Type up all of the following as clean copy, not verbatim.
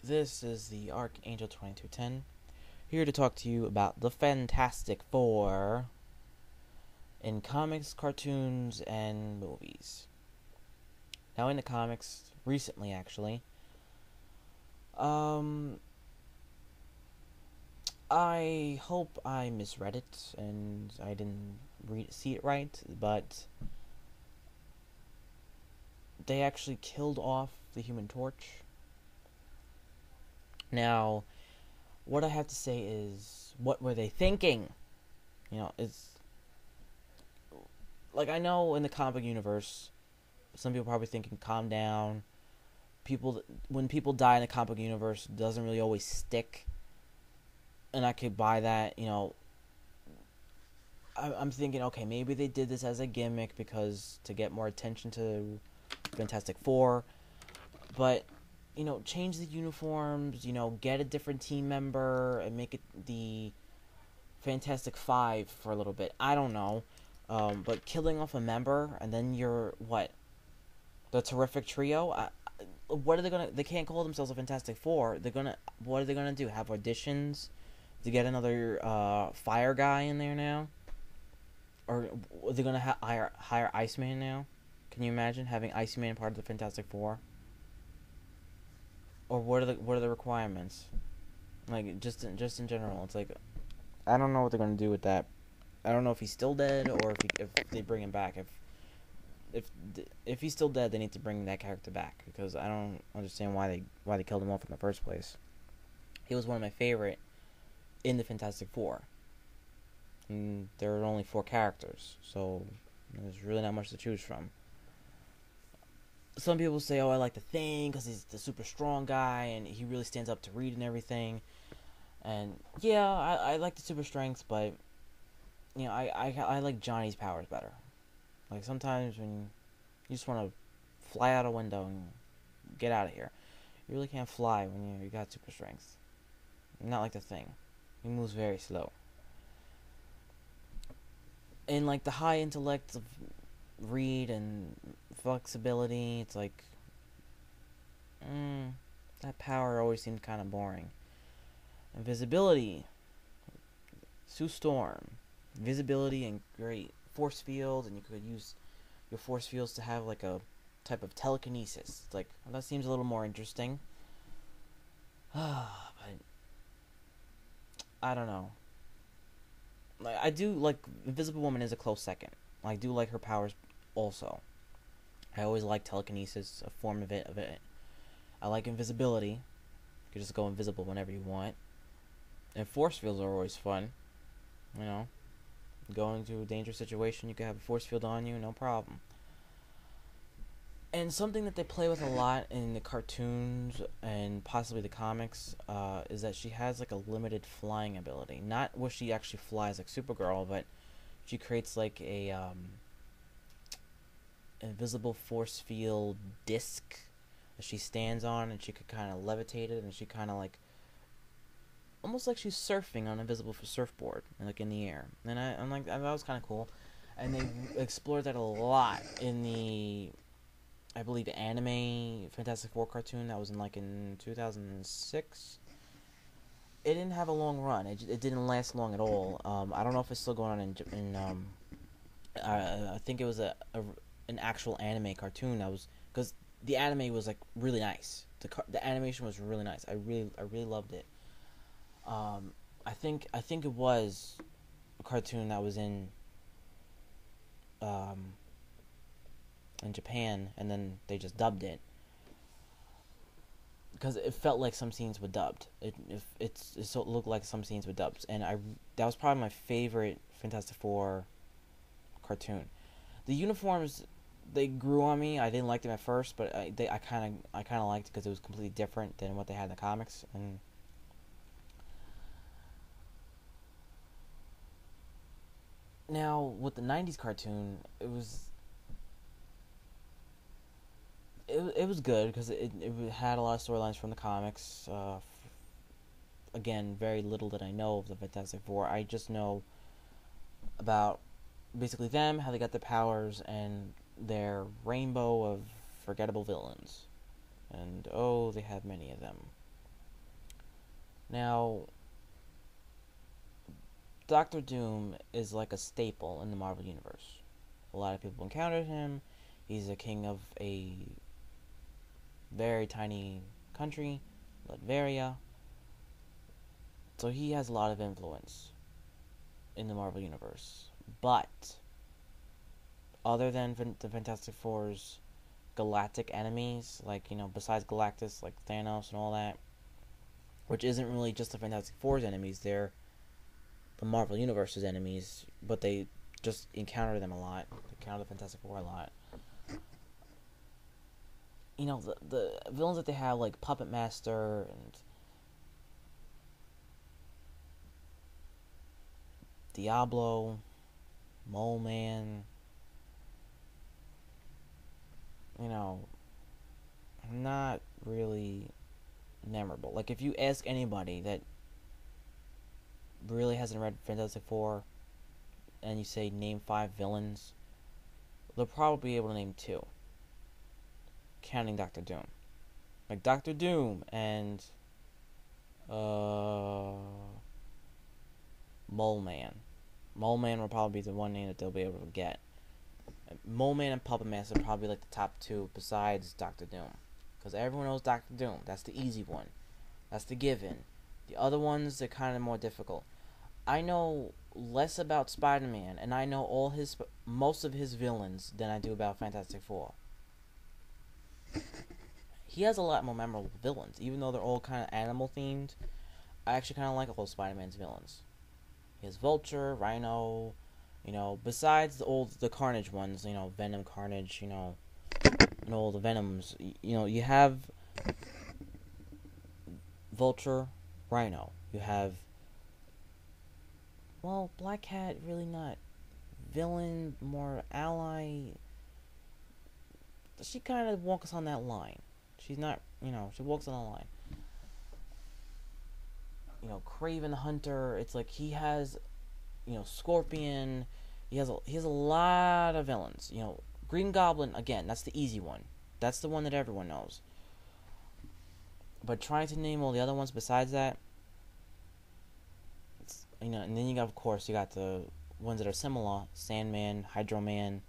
This is the Archangel 2210, here to talk to you about the Fantastic Four in comics, cartoons, and movies. Now, in the comics, recently actually, um, I hope I misread it and I didn't see it right, but they actually killed off the Human Torch. Now, what I have to say is, what were they thinking? It's like, I know in the comic universe, some people are probably thinking, calm down. When people die in the comic universe, it doesn't really always stick, and I could buy that. I'm thinking, okay, maybe they did this as a gimmick because to get more attention to Fantastic Four, but change the uniforms. Get a different team member and make it the Fantastic Five for a little bit. I don't know, but killing off a member and then you're what? The Terrific Trio. What are they gonna? They can't call themselves a Fantastic Four. What are they gonna do? Have auditions to get another fire guy in there now? Or are they gonna hire Iceman now? Can you imagine having Iceman part of the Fantastic Four? Or what are the requirements? Like just in general, it's like I don't know what they're gonna do with that. I don't know if he's still dead or if they bring him back. If if he's still dead, they need to bring that character back because I don't understand why they killed him off in the first place. He was one of my favorite in the Fantastic Four. And there are only 4 characters, so there's really not much to choose from. Some people say, "Oh, I like the Thing because he's the super strong guy and he really stands up to Reed and everything." And yeah, I like the super strength, but I like Johnny's powers better. Like sometimes when you just want to fly out a window and get out of here, you really can't fly when you got super strength. Not like the Thing. He moves very slow. And like the high intellect of Reed and flexibility, it's like, that power always seemed kind of boring. Invisibility, Sue Storm, invisibility and great force field, and you could use your force fields to have like a type of telekinesis. It's like, well, that seems a little more interesting. But I don't know. Like, I do like Invisible Woman is a close second. I do like her powers also. I always like telekinesis, a form of it. I like invisibility. You can just go invisible whenever you want. And force fields are always fun. You know, going to a dangerous situation, you can have a force field on you, no problem. And something that they play with a lot in the cartoons and possibly the comics is that she has like a limited flying ability. Not where she actually flies like Supergirl, but she creates like a invisible force field disc that she stands on, and she could kind of levitate it, and she kind of like almost like she's surfing on an invisible surfboard, like in the air. And I'm like, that was kind of cool. And they explored that a lot in the, I believe, anime Fantastic Four cartoon that was in 2006. It didn't have a long run. It didn't last long at all. I don't know if it's still going on I think it was an actual anime cartoon that was, because the anime was like really nice. The animation was really nice. I really loved it. I think it was a cartoon that was in Japan, and then they just dubbed it because it felt like some scenes were dubbed. It looked like some scenes were dubbed, and that was probably my favorite Fantastic Four cartoon. The uniforms, they grew on me. I didn't like them at first, but I kind of liked it because it was completely different than what they had in the comics. And now with the '90s cartoon, it was good because it had a lot of storylines from the comics. Again, very little that I know of the Fantastic Four. I just know about basically them, how they got their powers, and their rainbow of forgettable villains. And oh, they have many of them. Now, Doctor Doom is like a staple in the Marvel Universe. A lot of people encountered him. He's a king of a very tiny country, Latveria. So he has a lot of influence in the Marvel Universe. But, other than the Fantastic Four's galactic enemies, like, besides Galactus, like Thanos and all that, which isn't really just the Fantastic Four's enemies, they're the Marvel Universe's enemies, but they just encounter them a lot. They encounter the Fantastic Four a lot. The villains that they have, like Puppet Master and Diablo, Mole Man, not really memorable. Like, if you ask anybody that really hasn't read Fantastic Four and you say name 5 villains, they'll probably be able to name 2, counting Doctor Doom. Like Doctor Doom and Mole Man. Mole Man will probably be the one name that they'll be able to get. Mole Man and Puppet Master are probably like the top 2 besides Doctor Doom. Because everyone knows Doctor Doom. That's the easy one. That's the given. The other ones, they're kind of more difficult. I know less about Spider-Man, and I know most of his villains than I do about Fantastic Four. He has a lot more memorable villains, even though they're all kind of animal themed. I actually kind of like all of Spider-Man's villains. He has Vulture, Rhino, besides the Carnage ones, Venom, Carnage, and all the Venoms. You have Vulture, Rhino. You have, Black Cat, really not villain, more ally. She kind of walks on that line. She's not, she walks on the line. Kraven the Hunter, it's like he has, Scorpion. He has a lot of villains. Green Goblin, again, that's the easy one. That's the one that everyone knows. But trying to name all the other ones besides that, and then you got the ones that are similar: Sandman, Hydro Man,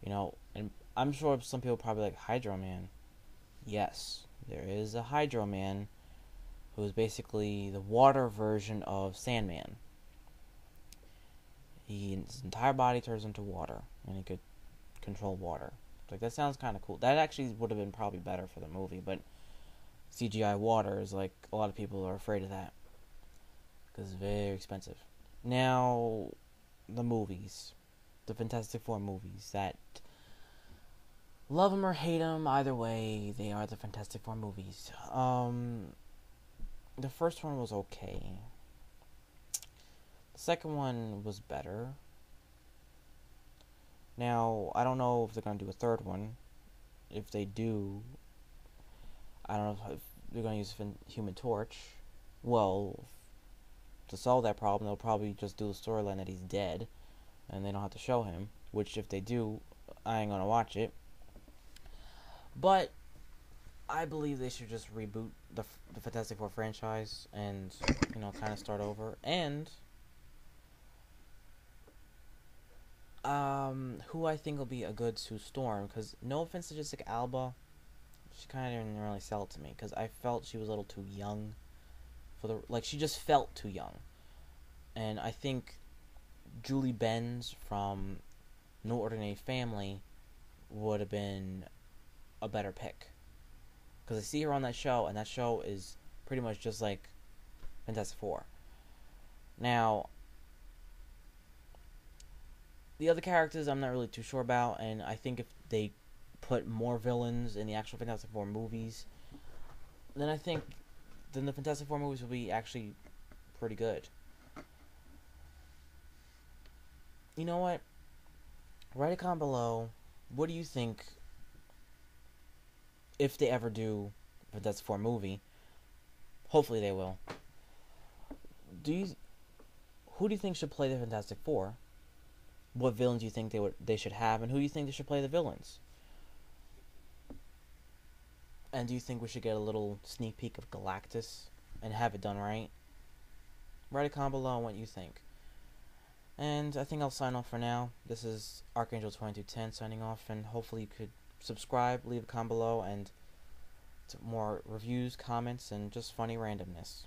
and I'm sure some people probably like Hydro Man. Yes, there is a Hydro Man who is basically the water version of Sandman. His entire body turns into water, and he could control water. Like, that sounds kind of cool. That actually would have been probably better for the movie, but CGI water is like, a lot of people are afraid of that because it's very expensive. Now, the movies, the Fantastic Four movies, that love them or hate them, either way, they are the Fantastic Four movies. The first one was okay. The second one was better. Now, I don't know if they're going to do a third one. If they do, I don't know if they're going to use Human Torch. Well, to solve that problem, they'll probably just do the storyline that he's dead, and they don't have to show him. Which, if they do, I ain't going to watch it. But I believe they should just reboot the Fantastic Four franchise and, kind of start over. And who I think will be a good Sue Storm, because no offense to Jessica Alba, she kind of didn't really sell it to me, because I felt she was a little too young she just felt too young. And I think Julie Benz from No Ordinary Family would have been a better pick, because I see her on that show, and that show is pretty much just like Fantastic Four. Now, the other characters I'm not really too sure about, and I think if they put more villains in the actual Fantastic Four movies, then the Fantastic Four movies will be actually pretty good. You know what? Write a comment below. What do you think, if they ever do a Fantastic Four movie? Hopefully they will. Who do you think should play the Fantastic Four? What villains do you think they should have, and who do you think they should play the villains? And do you think we should get a little sneak peek of Galactus? and have it done right. Write a comment below on what you think. And I think I'll sign off for now. This is Archangel2210 signing off, and hopefully you could subscribe, leave a comment below, and more reviews, comments, and just funny randomness.